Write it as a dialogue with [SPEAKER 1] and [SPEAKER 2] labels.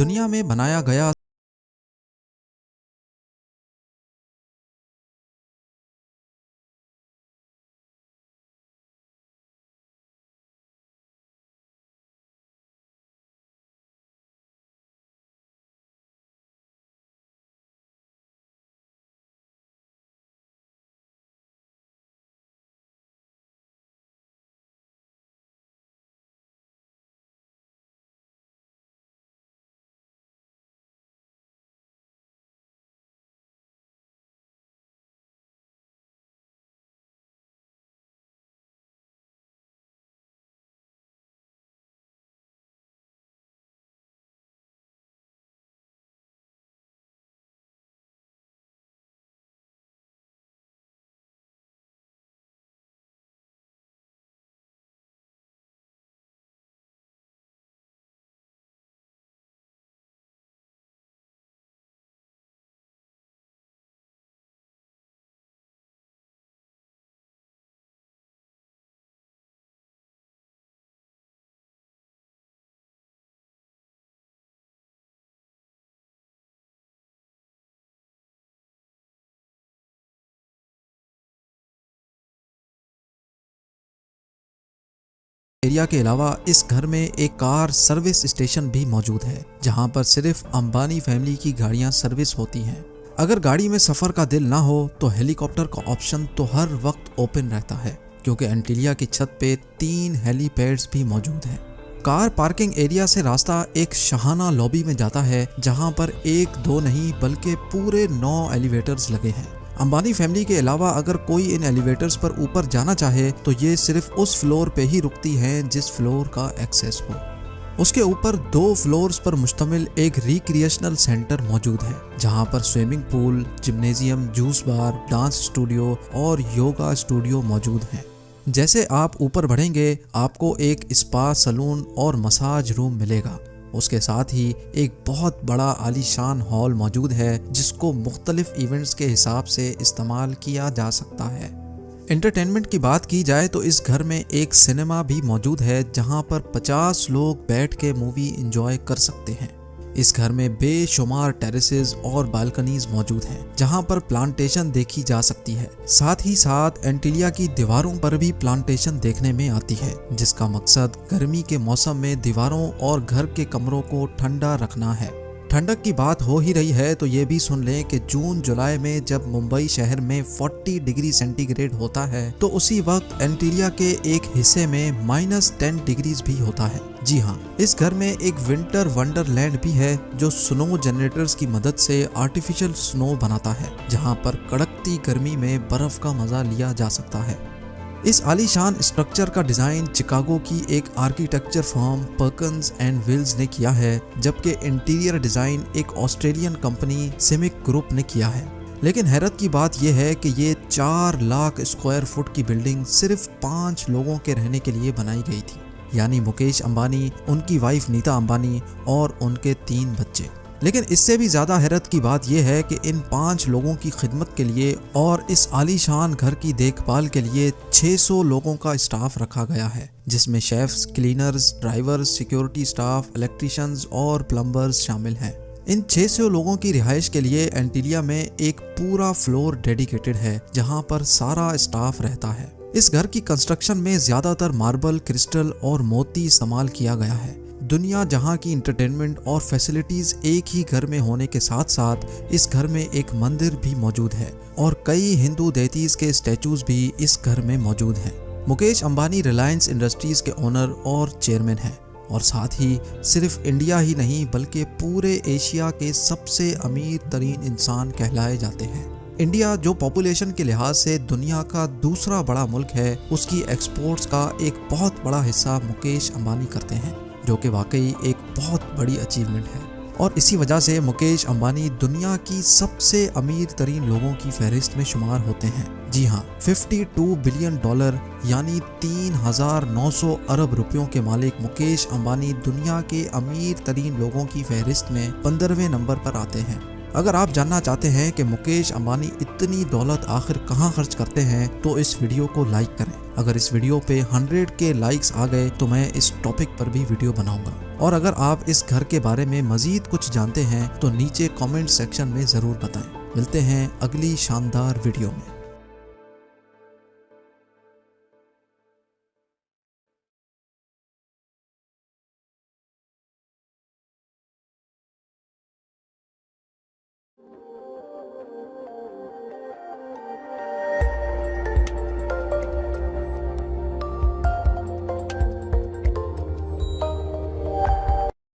[SPEAKER 1] दुनिया में बनाया गया एरिया के अलावा इस घर में एक कार सर्विस स्टेशन भी मौजूद है, जहां पर सिर्फ अंबानी फैमिली की गाड़ियां सर्विस होती हैं। अगर गाड़ी में सफर का दिल ना हो तो हेलीकॉप्टर का ऑप्शन तो हर वक्त ओपन रहता है, क्योंकि एंटीलिया की छत पे 3 हेलीपैड्स भी मौजूद हैं। कार पार्किंग एरिया से रास्ता एक शाहाना लॉबी में जाता है, जहां पर 1-2 नहीं बल्कि पूरे 9 एलिवेटर्स लगे हैं। अंबानी फैमिली के अलावा अगर कोई इन एलिवेटर्स पर ऊपर जाना चाहे तो ये सिर्फ उस फ्लोर पे ही रुकती हैं जिस फ्लोर का एक्सेस हो। उसके ऊपर 2 फ्लोर्स पर मुश्तमिल एक रिक्रिएशनल सेंटर मौजूद है, जहां पर स्विमिंग पूल, जिम्नेजियम, जूस बार, डांस स्टूडियो और योगा स्टूडियो मौजूद हैं। जैसे आप ऊपर बढ़ेंगे आपको एक स्पा, सलून और मसाज रूम मिलेगा। उसके साथ ही एक बहुत बड़ा आलीशान हॉल मौजूद है, जिसको मुख्तलिफ इवेंट्स के हिसाब से इस्तेमाल किया जा सकता है। एंटरटेनमेंट की बात की जाए तो इस घर में एक सिनेमा भी मौजूद है, जहां पर 50 लोग बैठ के मूवी एंजॉय कर सकते हैं। इस घर में बेशुमार टेरेसेस और बालकनीज मौजूद हैं, जहां पर प्लांटेशन देखी जा सकती है। साथ ही साथ एंटीलिया की दीवारों पर भी प्लांटेशन देखने में आती है, जिसका मकसद गर्मी के मौसम में दीवारों और घर के कमरों को ठंडा रखना है। ठंडक की बात हो ही रही है तो ये भी सुन लें कि जून जुलाई में जब मुंबई शहर में 40 डिग्री सेंटीग्रेड होता है तो उसी वक्त एंटीलिया के एक हिस्से में -10 डिग्रीज भी होता है। जी हाँ, इस घर में एक विंटर वंडरलैंड भी है, जो स्नो जनरेटर्स की मदद से आर्टिफिशियल स्नो बनाता है, जहाँ पर कड़कती गर्मी में बर्फ का मजा लिया जा सकता है। इस आलीशान स्ट्रक्चर का डिजाइन चिकागो की एक architecture firm Perkins and Wills ने किया है, जबकि इंटीरियर डिजाइन एक ऑस्ट्रेलियन कंपनी सिमिक ग्रुप ने किया है। लेकिन हैरत की बात यह है कि ये 4 लाख स्क्वायर फुट की बिल्डिंग सिर्फ 5 लोगों के रहने के लिए बनाई गई थी, यानी मुकेश अंबानी, उनकी वाइफ नीता अंबानी और उनके 3 बच्चे। लेकिन इससे भी ज़्यादा हैरत की बात यह है कि इन 5 लोगों की खिदमत के लिए और इस आलीशान घर की देखभाल के लिए 600 लोगों का स्टाफ रखा गया है, जिसमें chefs, cleaners, drivers, security staff, electricians और प्लम्बर्स शामिल हैं। इन 600 लोगों की रिहाइश के लिए एंटीलिया में एक पूरा फ्लोर डेडिकेटेड है, जहां पर सारा स्टाफ रहता है। इस घर की कंस्ट्रक्शन में ज्यादातर मार्बल, क्रिस्टल और मोती इस्तेमाल किया गया है। दुनिया जहां की इंटरटेनमेंट और फैसिलिटीज एक ही घर में होने के साथ साथ इस घर में एक मंदिर भी मौजूद है और कई हिंदू देवताओं के स्टैचूज भी इस घर में मौजूद हैं। मुकेश अंबानी रिलायंस इंडस्ट्रीज के ओनर और चेयरमैन हैं और साथ ही सिर्फ इंडिया ही नहीं बल्कि पूरे एशिया के सबसे अमीर तरीन इंसान कहलाए जाते हैं। इंडिया जो पॉपुलेशन के लिहाज से दुनिया का दूसरा बड़ा मुल्क है, उसकी एक्सपोर्ट्स का एक बहुत बड़ा हिस्सा मुकेश अंबानी करते हैं, जो कि वाकई एक बहुत बड़ी अचीवमेंट है। और इसी वजह से मुकेश अंबानी दुनिया की सबसे अमीर तरीन लोगों की फहरिस्त में शुमार होते हैं। जी हाँ, $52 बिलियन यानी 3,900 अरब रुपयों के मालिक मुकेश अंबानी दुनिया के अमीर तरीन लोगों की फहरिस्त में 15वें नंबर पर आते हैं। अगर आप जानना चाहते हैं कि मुकेश अंबानी इतनी दौलत आखिर कहां खर्च करते हैं तो इस वीडियो को लाइक करें। अगर इस वीडियो पे 100 के लाइक्स आ गए तो मैं इस टॉपिक पर भी वीडियो बनाऊंगा। और अगर आप इस घर के बारे में मजीद कुछ जानते हैं तो नीचे कमेंट सेक्शन में ज़रूर बताएं। मिलते हैं अगली शानदार वीडियो में।